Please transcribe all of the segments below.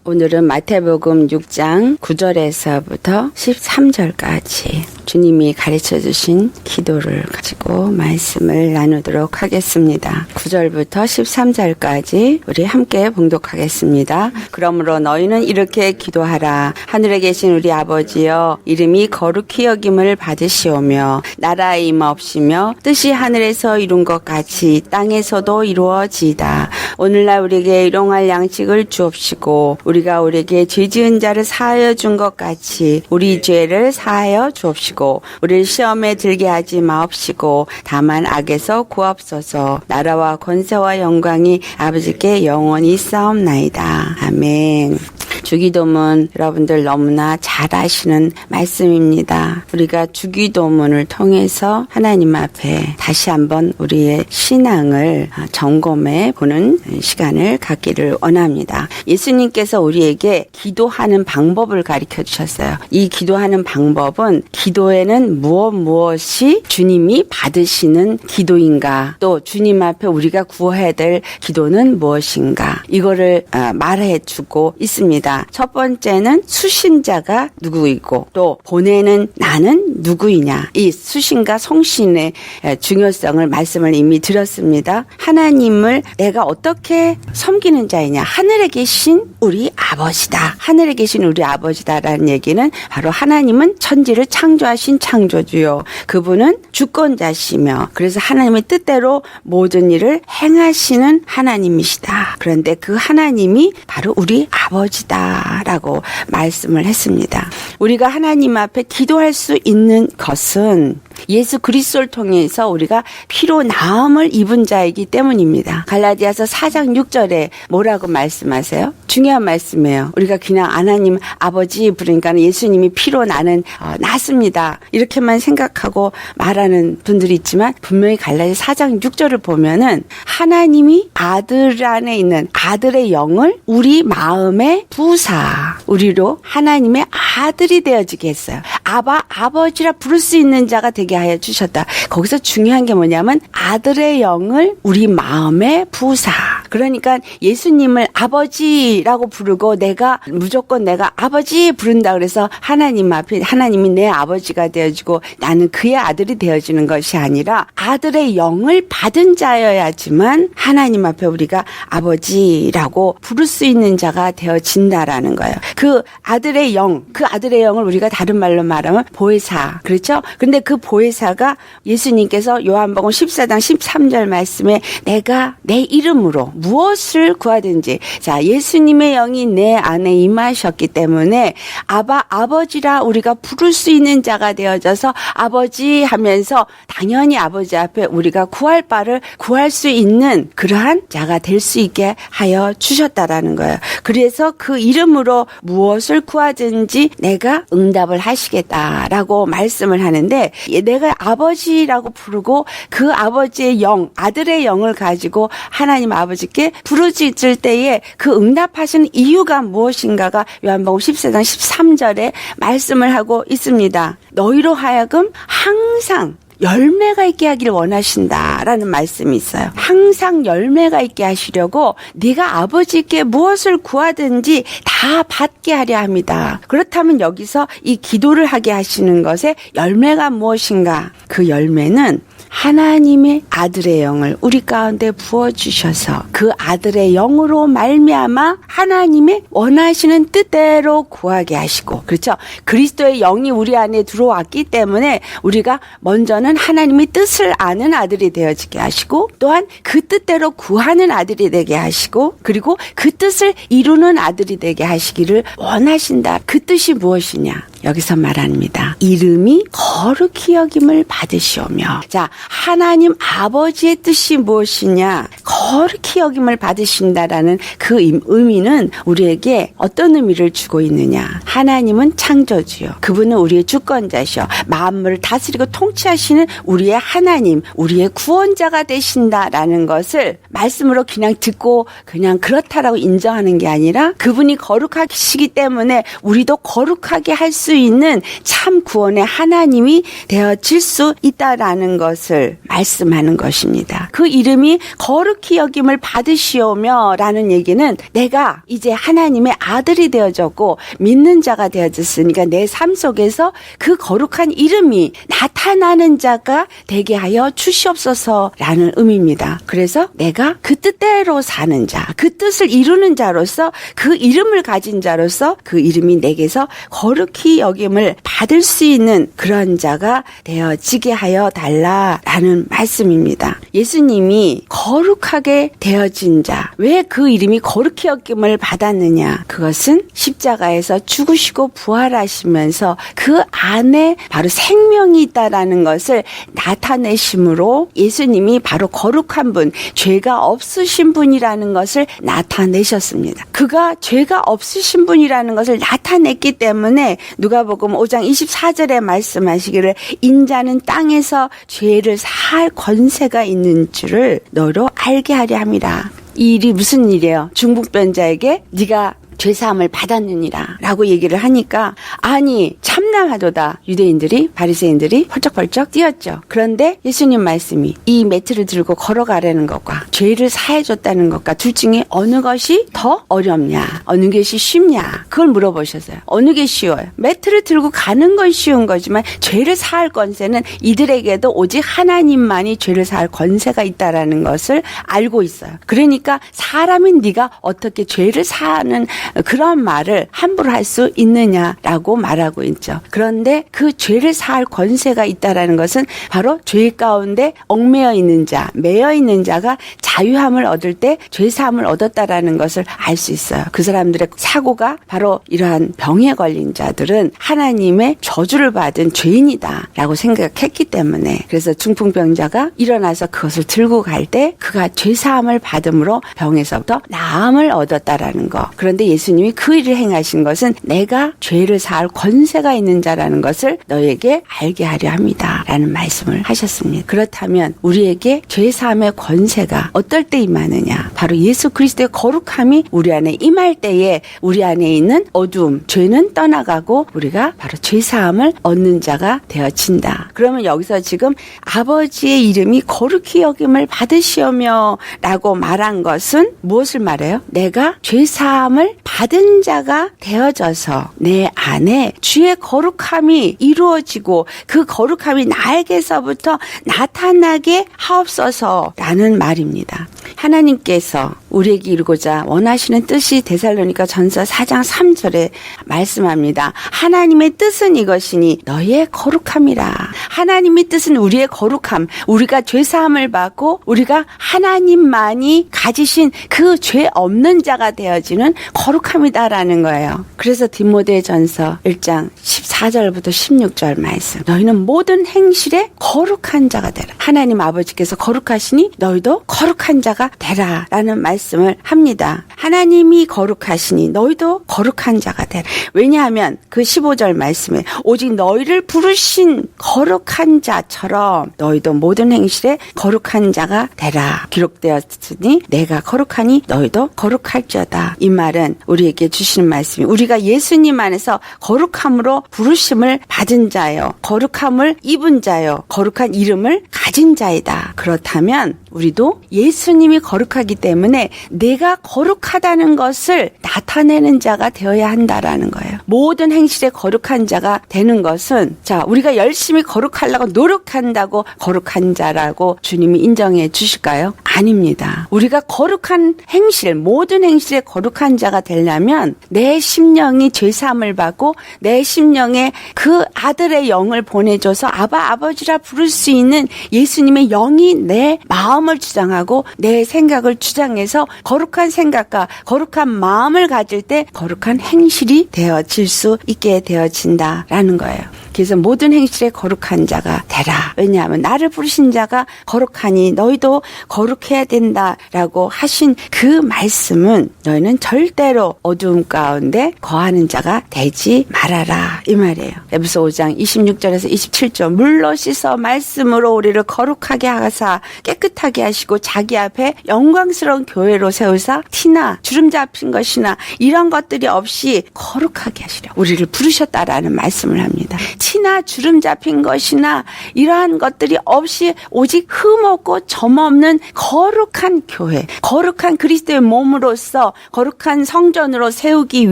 오늘은 마태복음 6장 9절에서부터 13절까지 주님이 가르쳐 주신 기도를 가지고 말씀을 나누도록 하겠습니다. 9절부터 13절까지 우리 함께 봉독하겠습니다. 그러므로 너희는 이렇게 기도하라. 하늘에 계신 우리 아버지여, 이름이 거룩히 여김을 받으시오며 나라의 임하옵시며 뜻이 하늘에서 이룬 것 같이 땅에서도 이루어지이다. 오늘날 우리에게 일용할 양식을 주옵시고 우리가 우리에게 죄 지은 자를 사하여 준 것 같이 우리 죄를 사하여 주옵시고 우리를 시험에 들게 하지 마옵시고 다만 악에서 구하옵소서. 나라와 권세와 영광이 아버지께 영원히 있사옵나이다. 아멘. 주기도문 여러분들 너무나 잘 아시는 말씀입니다. 우리가 주기도문을 통해서 하나님 앞에 다시 한번 우리의 신앙을 점검해 보는 시간을 갖기를 원합니다. 예수님께서 우리에게 기도하는 방법을 가르쳐 주셨어요. 이 기도하는 방법은 기도에는 무엇이 주님이 받으시는 기도인가, 또 주님 앞에 우리가 구해야 될 기도는 무엇인가, 이거를 말해 주고 있습니다. 첫 번째는 수신자가 누구이고 또 보내는 나는 누구이냐, 이 수신과 성신의 중요성을 말씀을 이미 드렸습니다. 하나님을 내가 어떻게 섬기는 자이냐, 하늘에 계신 우리 아버지다. 하늘에 계신 우리 아버지다라는 얘기는 바로 하나님은 천지를 창조하신 창조주요, 그분은 주권자시며 그래서 하나님의 뜻대로 모든 일을 행하시는 하나님이시다. 그런데 그 하나님이 바로 우리 아버지다 라고 말씀을 했습니다. 우리가 하나님 앞에 기도할 수 있는 것은 예수 그리스도를 통해서 우리가 피로 나음을 입은 자이기 때문입니다. 갈라디아서 4장 6절에 뭐라고 말씀하세요? 중요한 말씀이에요. 우리가 그냥 하나님 아버지 부르니까 예수님이 피로 나는 났습니다, 이렇게만 생각하고 말하는 분들이 있지만 분명히 갈라디아 4장 6절을 보면은 하나님이 아들 안에 있는 아들의 영을 우리 마음에 부사 우리로 하나님의 아들이 되어지게 했어요. 아버지라 부를 수 있는 자가 되게 하여 주셨다. 거기서 중요한 게 뭐냐면 아들의 영을 우리 마음에 부사. 그러니까 예수님을 아버지라고 부르고 내가 무조건 내가 아버지 부른다 그래서 하나님 앞에 하나님이 내 아버지가 되어지고 나는 그의 아들이 되어지는 것이 아니라 아들의 영을 받은 자여야지만 하나님 앞에 우리가 아버지라고 부를 수 있는 자가 되어진다라는 거예요. 그 아들의 영을 우리가 다른 말로 말하면 보혜사, 그렇죠? 근데 그 보혜사가 예수님께서 요한복음 14장 13절 말씀에 내가 내 이름으로 무엇을 구하든지, 자, 예수님의 영이 내 안에 임하셨기 때문에 아버지라 우리가 부를 수 있는 자가 되어져서 아버지 하면서 당연히 아버지 앞에 우리가 구할 바를 구할 수 있는 그러한 자가 될 수 있게 하여 주셨다라는 거예요. 그래서 그 이름으로 무엇을 구하든지 내가 응답을 하시겠다라고 말씀을 하는데, 내가 아버지라고 부르고 그 아버지의 영, 아들의 영을 가지고 하나님 아버지께 부르짖을 때에 그 응답하시는 이유가 무엇인가가 요한복음 14장 13절에 말씀을 하고 있습니다. 너희로 하여금 항상 열매가 있게 하기를 원하신다라는 말씀이 있어요. 항상 열매가 있게 하시려고 네가 아버지께 무엇을 구하든지 다 받게 하려 합니다. 그렇다면 여기서 이 기도를 하게 하시는 것의 열매가 무엇인가? 그 열매는 하나님의 아들의 영을 우리 가운데 부어주셔서 그 아들의 영으로 말미암아 하나님의 원하시는 뜻대로 구하게 하시고, 그렇죠? 그리스도의 영이 우리 안에 들어왔기 때문에 우리가 먼저는 하나님의 뜻을 아는 아들이 되어지게 하시고, 또한 그 뜻대로 구하는 아들이 되게 하시고, 그리고 그 뜻을 이루는 아들이 되게 하시기를 원하신다. 그 뜻이 무엇이냐? 여기서 말합니다. 이름이 거룩히 여김을 받으시오며. 자, 하나님 아버지의 뜻이 무엇이냐? 거룩히 여김을 받으신다라는 그 의미는 우리에게 어떤 의미를 주고 있느냐? 하나님은 창조주요, 그분은 우리의 주권자시요, 만물을 다스리고 통치하시는 우리의 하나님, 우리의 구원자가 되신다라는 것을 말씀으로 그냥 듣고 그냥 그렇다라고 인정하는 게 아니라 그분이 거룩하시기 때문에 우리도 거룩하게 할 수 수 있는 참 구원의 하나님이 되어질 수 있다라는 것을 말씀하는 것입니다. 그 이름이 거룩히 여김을 받으시오며 라는 얘기는 내가 이제 하나님의 아들이 되어졌고 믿는 자가 되어졌으니까 내 삶 속에서 그 거룩한 이름이 나타나는 자가 되게 하여 주시옵소서라는 의미입니다. 그래서 내가 그 뜻대로 사는 자, 그 뜻을 이루는 자로서 그 이름을 가진 자로서 그 이름이 내게서 거룩히 여김을 받을 수 있는 그런 자가 되어지게 하여 달라라는 말씀입니다. 예수님이 거룩하게 되어진 자, 왜 그 이름이 거룩히 여김을 받았느냐? 그것은 십자가에서 죽으시고 부활하시면서 그 안에 바로 생명이 있다라는 것을 나타내심으로 예수님이 바로 거룩한 분, 죄가 없으신 분이라는 것을 나타내셨습니다. 그가 죄가 없으신 분이라는 것을 나타냈기 때문에 누가복음 5장 24절에 말씀하시기를 인자는 땅에서 죄를 사할 권세가 있는 줄을 너로 알게 하려 함이라. 이 일이 무슨 일이에요? 중풍병자에게 네가 죄사함을 받았느니라 라고 얘기를 하니까 아니 참나하도다 유대인들이 바리새인들이 펄쩍펄쩍 뛰었죠. 그런데 예수님 말씀이 이 매트를 들고 걸어가라는 것과 죄를 사해줬다는 것과 둘 중에 어느 것이 더 어렵냐, 어느 것이 쉽냐, 그걸 물어보셨어요. 어느 게 쉬워요? 매트를 들고 가는 건 쉬운 거지만 죄를 사할 권세는 이들에게도 오직 하나님만이 죄를 사할 권세가 있다라는 것을 알고 있어요. 그러니까 사람인 네가 어떻게 죄를 사하는 그런 말을 함부로 할 수 있느냐라고 말하고 있죠. 그런데 그 죄를 사할 권세가 있다라는 것은 바로 죄 가운데 얽매여 있는 자, 매여 있는 자가 자유함을 얻을 때 죄사함을 얻었다라는 것을 알 수 있어요. 그 사람들의 사고가 바로 이러한 병에 걸린 자들은 하나님의 저주를 받은 죄인이다라고 생각했기 때문에 그래서 중풍병자가 일어나서 그것을 들고 갈 때 그가 죄사함을 받음으로 병에서부터 나음을 얻었다라는 거. 그런데 예수님이 그 일을 행하신 것은 내가 죄를 사할 권세가 있는 자라는 것을 너에게 알게 하려 합니다 라는 말씀을 하셨습니다. 그렇다면 우리에게 죄사함의 권세가 어떨 때 임하느냐? 바로 예수 그리스도의 거룩함이 우리 안에 임할 때에 우리 안에 있는 어두움, 죄는 떠나가고 우리가 바로 죄사함을 얻는 자가 되어진다. 그러면 여기서 지금 아버지의 이름이 거룩히 여김을 받으시오며 라고 말한 것은 무엇을 말해요? 내가 죄사함을 받은 자가 되어져서 내 안에 주의 거룩함이 이루어지고 그 거룩함이 나에게서부터 나타나게 하옵소서라는 말입니다. 하나님께서 우리에게 이루고자 원하시는 뜻이 데살로니가 전서 4장 3절에 말씀합니다. 하나님의 뜻은 이것이니 너희의 거룩함이라. 하나님의 뜻은 우리의 거룩함, 우리가 죄사함을 받고 우리가 하나님만이 가지신 그 죄 없는 자가 되어지는 거룩함이다라는 거예요. 그래서 디모데전서 1장 14절부터 16절 말씀. 너희는 모든 행실에 거룩한 자가 되라. 하나님 아버지께서 거룩하시니 너희도 거룩한 자가 되라 라는 말씀을 합니다. 하나님이 거룩하시니 너희도 거룩한 자가 되라. 왜냐하면 그 15절 말씀에 오직 너희를 부르신 거룩한 자처럼 너희도 모든 행실에 거룩한 자가 되라 기록되었으니 내가 거룩하니 너희도 거룩할지어다. 이 말은 우리에게 주시는 말씀이 우리가 예수님 안에서 거룩함으로 부르심을 받은 자요, 거룩함을 입은 자요, 거룩한 이름을 가진 자이다. 그렇다면 우리도 예수님이 거룩하기 때문에 내가 거룩하다는 것을 나타내는 자가 되어야 한다라는 거예요. 모든 행실에 거룩한 자가 되는 것은 자 우리가 열심히 거룩하려고 노력한다고 거룩한 자라고 주님이 인정해 주실까요? 아닙니다. 우리가 거룩한 행실, 모든 행실에 거룩한 자가 되려면 내 심령이 죄사함을 받고 내 심령에 그 아들의 영을 보내줘서 아바 아버지라 부를 수 있는 예수님의 영이 내 마음을 주장하고 내 생각을 주장해서 거룩한 생각과 거룩한 마음을 가질 때 거룩한 행실이 되어질 수 있게 되어진다라는 거예요. 그래서 모든 행실에 거룩한 자가 되라. 왜냐하면 나를 부르신 자가 거룩하니 너희도 거룩해야 된다라고 하신 그 말씀은 너희는 절대로 어두움 가운데 거하는 자가 되지 말아라 이 말이에요. 에베소 5장 26절에서 27절 물로 씻어 말씀으로 우리를 거룩하게 하사 깨끗하게 하시고 자기 앞에 영광스러운 교회로 세우사 티나 주름 잡힌 것이나 이런 것들이 없이 거룩하게 하시려 우리를 부르셨다라는 말씀을 합니다. 티나 주름 잡힌 것이나 이러한 것들이 없이 오직 흠없고 점없는 거룩한 교회, 거룩한 그리스도의 몸으로서 거룩한 성전으로 세우기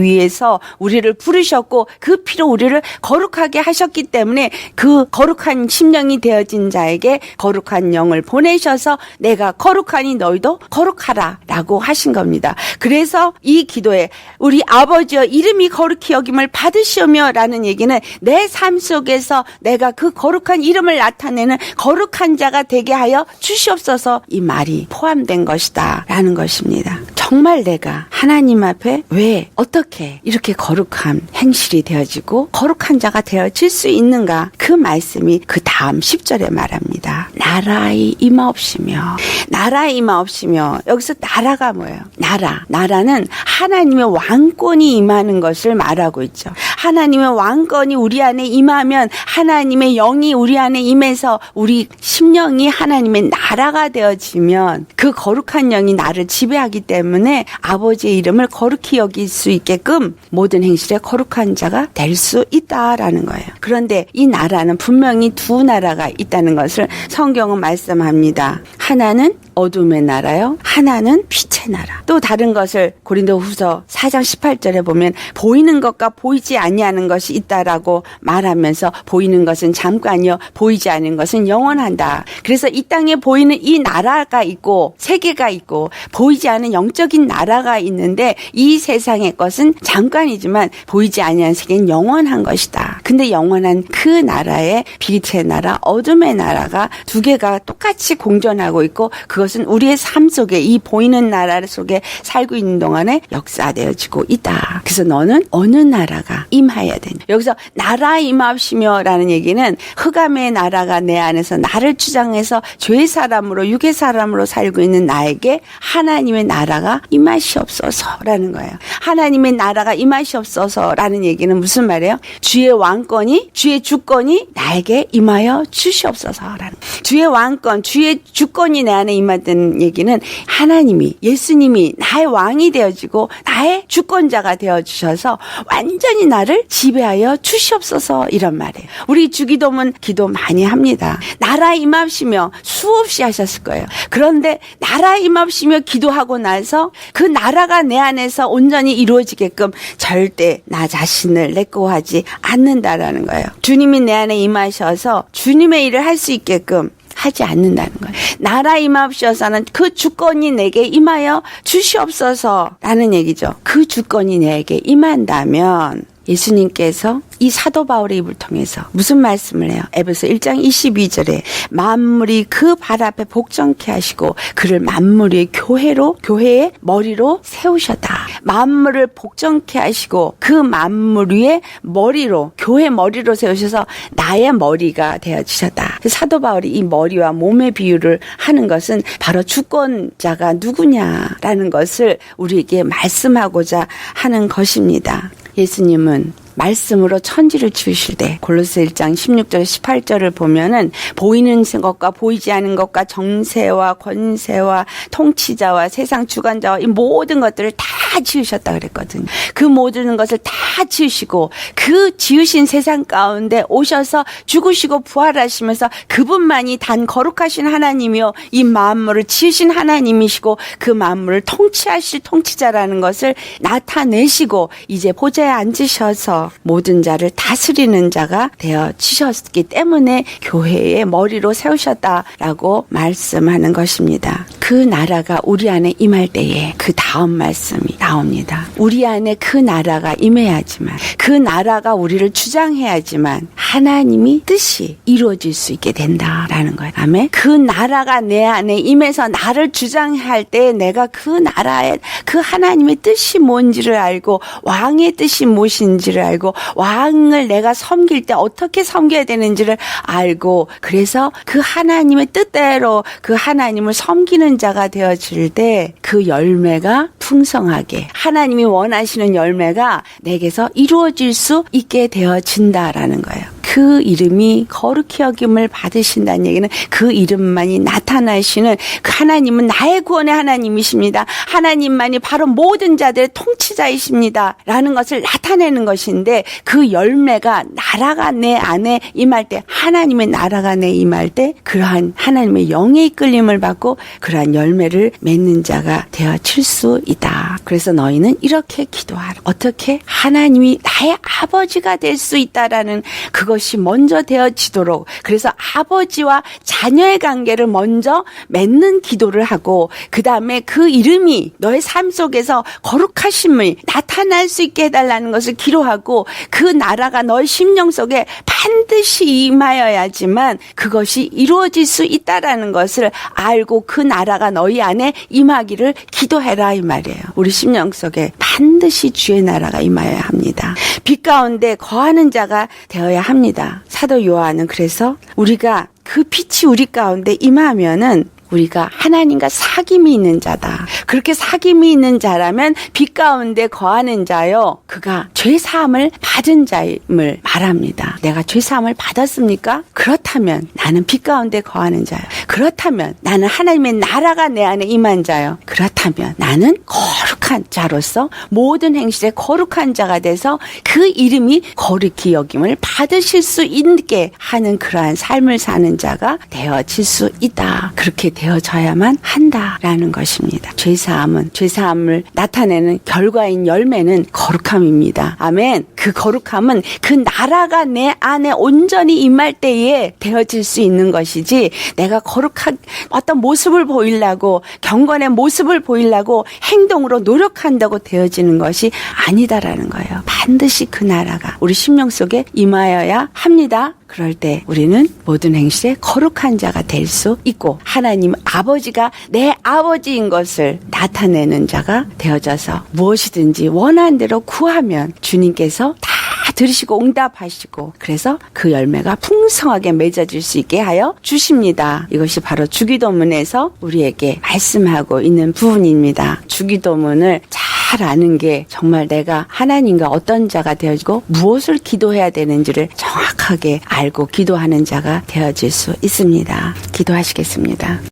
위해서 우리를 부르셨고 그 피로 우리를 거룩하게 하셨기 때문에 그 거룩한 심령이 되어진 자에게 거룩한 영을 보내셔서 내가 거룩하니 너희도 거룩하라 라고 하신 겁니다. 그래서 이 기도에 우리 아버지여 이름이 거룩히 여김을 받으시오며 라는 얘기는 내 삶 속에서 내가 그 거룩한 이름을 나타내는 거룩한 자가 되게 하여 주시옵소서 이 말이 포함된 것이다 라는 것입니다. 정말 내가 하나님 앞에 왜 어떻게 이렇게 거룩한 행실이 되어지고 거룩한 자가 되어질 수 있는가 그 말씀이 그 다음 10절에 말합니다. 나라의 임하옵시며 나라의 임하옵시며 여기서 나라가 뭐예요? 나라는 하나님의 왕권이 임하는 것을 말하고 있죠. 하나님의 왕권이 우리 안에 임하면 하나님의 영이 우리 안에 임해서 우리 심령이 하나님의 나라가 되어지면 그 거룩한 영이 나를 지배하기 때문에 아버지의 이름을 거룩히 여길 수 있게끔 모든 행실에 거룩한 자가 될 수 있다라는 거예요. 그런데 이 나라는 분명히 두 나라가 있다는 것을 성경은 말씀합니다. 하나는 어둠의 나라요. 하나는 빛의 나라. 또 다른 것을 고린도후서 4장 18절에 보면 보이는 것과 보이지 아니하는 것이 있다라고 말하면서 보이는 것은 잠깐이요 보이지 않는 것은 영원한다. 그래서 이 땅에 보이는 이 나라가 있고 세계가 있고 보이지 않은 영적인 나라가 있는데 이 세상의 것은 잠깐이지만 보이지 아니하는 세계는 영원한 것이다. 근데 영원한 그 나라에 빛의 나라, 어둠의 나라가 두 개가 똑같이 공존하고 있고 그것은 우리의 삶 속에 이 보이는 나라 속에 살고 있는 동안에 역사되어지고 있다. 그래서 너는 어느 나라가 임하여야 되냐. 여기서 나라 임하옵시며 라는 얘기는 흑암의 나라가 내 안에서 나를 주장해서 죄의 사람으로 육의 사람으로 살고 있는 나에게 하나님의 나라가 임하시옵소서라는 거예요. 하나님의 나라가 임하시옵소서라는 얘기는 무슨 말이에요? 주의 왕권이 주의 주권이 나에게 임하여 주시옵소서라는 거예요. 주의 왕권 주의 주권이 내 안에 임하던 얘기는 하나님이 예수님이 나의 왕이 되어지고 나의 주권자가 되어주셔서 완전히 나를 지배하여 주시옵소서 이런 말이에요. 우리 주기도문 기도 많이 합니다. 나라 임하시며 수없이 하셨을 거예요. 그런데 나라 임하시며 기도하고 나서 그 나라가 내 안에서 온전히 이루어지게끔 절대 나 자신을 내꺼하지 않는다라는 거예요. 주님이 내 안에 임하셔서 주님의 일을 할 수 있게끔 하지 않는다는 거예요. 나라 임하옵시어서는 그 주권이 내게 임하여 주시옵소서라는 얘기죠. 그 주권이 내게 임한다면 예수님께서 이 사도 바울의 입을 통해서 무슨 말씀을 해요? 에베소 1장 22절에 만물이 그 발 앞에 복종케 하시고 그를 만물의 교회의 머리로 세우셨다. 만물을 복종케 하시고 그 만물 위에 머리로 교회 머리로 세우셔서 나의 머리가 되어주셨다. 사도 바울이 이 머리와 몸의 비유를 하는 것은 바로 주권자가 누구냐라는 것을 우리에게 말씀하고자 하는 것입니다. 예수님은 말씀으로 천지를 지으실 때 골로새 1장 16절 18절을 보면은 보이는 것과 보이지 않는 것과 정세와 권세와 통치자와 세상 주관자와 이 모든 것들을 다 지으셨다 그랬거든요. 그 모든 것을 다 지으시고 그 지으신 세상 가운데 오셔서 죽으시고 부활하시면서 그분만이 단 거룩하신 하나님이요 이 만물을 지으신 하나님이시고 그 만물을 통치하실 통치자라는 것을 나타내시고 이제 보좌에 앉으셔서 모든 자를 다스리는 자가 되어지셨기 때문에 교회의 머리로 세우셨다라고 말씀하는 것입니다. 그 나라가 우리 안에 임할 때에 그 다음 말씀이 나옵니다. 우리 안에 그 나라가 임해야지만 그 나라가 우리를 주장해야지만 하나님이 뜻이 이루어질 수 있게 된다라는 거예요. 아멘. 그 나라가 내 안에 임해서 나를 주장할 때 내가 그 나라의 그 하나님의 뜻이 뭔지를 알고 왕의 뜻이 무엇인지를 알고 왕을 내가 섬길 때 어떻게 섬겨야 되는지를 알고 그래서 그 하나님의 뜻대로 그 하나님을 섬기는 자가 되어질 때 그 열매가 풍성하게 하나님이 원하시는 열매가 내게서 이루어질 수 있게 되어진다라는 거예요. 그 이름이 거룩히 여김을 받으신다는 얘기는 그 이름만이 나타나시는 그 하나님은 나의 구원의 하나님이십니다. 하나님만이 바로 모든 자들의 통치자이십니다. 라는 것을 나타내는 것인데 그 열매가 나라가 내 안에 임할 때 하나님의 나라가 내 임할 때 그러한 하나님의 영의 이끌림을 받고 그러한 열매를 맺는 자가 되어질 수 있다. 그래서 너희는 이렇게 기도하라. 어떻게? 하나님이 나의 아버지가 될 수 있다라는 그것이 먼저 되어지도록 그래서 아버지와 자녀의 관계를 먼저 맺는 기도를 하고 그 다음에 그 이름이 너의 삶 속에서 거룩하심을 나타날 수 있게 해달라는 것을 기도하고 그 나라가 너의 심령 속에 반드시 임하여야지만 그것이 이루어질 수 있다라는 것을 알고 그 나라가 너희 안에 임하기를 기도해라 이 말이에요. 우리 심령 속에 반드시 주의 나라가 임하여야 합니다. 빛 가운데 거하는 자가 되어야 합니다. 사도 요한은 그래서 우리가 그 빛이 우리 가운데 임하면은 우리가 하나님과 사귐이 있는 자다. 그렇게 사귐이 있는 자라면 빛 가운데 거하는 자요. 그가 죄사함을 받은 자임을 말합니다. 내가 죄사함을 받았습니까? 그렇다면 나는 빛 가운데 거하는 자요. 그렇다면 나는 하나님의 나라가 내 안에 임한 자요. 그렇다면 나는 거룩한 자로서 모든 행실에 거룩한 자가 돼서 그 이름이 거룩히 여김을 받으실 수 있게 하는 그러한 삶을 사는 자가 되어질 수 있다. 그렇게 되어져야만 한다라는 것입니다. 죄사함을 나타내는 결과인 열매는 거룩함입니다. 아멘. 그 거룩함은 그 나라가 내 안에 온전히 임할 때에 되어질 수 있는 것이지 내가 거룩한 어떤 모습을 보이려고 경건의 모습을 보이려고 행동으로 노력한다고 되어지는 것이 아니다라는 거예요. 반드시 그 나라가 우리 심령 속에 임하여야 합니다. 그럴 때 우리는 모든 행실에 거룩한 자가 될 수 있고 하나님 아버지가 내 아버지인 것을 나타내는 자가 되어져서 무엇이든지 원하는 대로 구하면 주님께서 다 들으시고 응답하시고 그래서 그 열매가 풍성하게 맺어질 수 있게 하여 주십니다. 이것이 바로 주기도문에서 우리에게 말씀하고 있는 부분입니다. 주기도문을 잘 아는 게 정말 내가 하나님과 어떤 자가 되어지고 무엇을 기도해야 되는지를 정확하게 알고 기도하는 자가 되어질 수 있습니다. 기도하시겠습니다.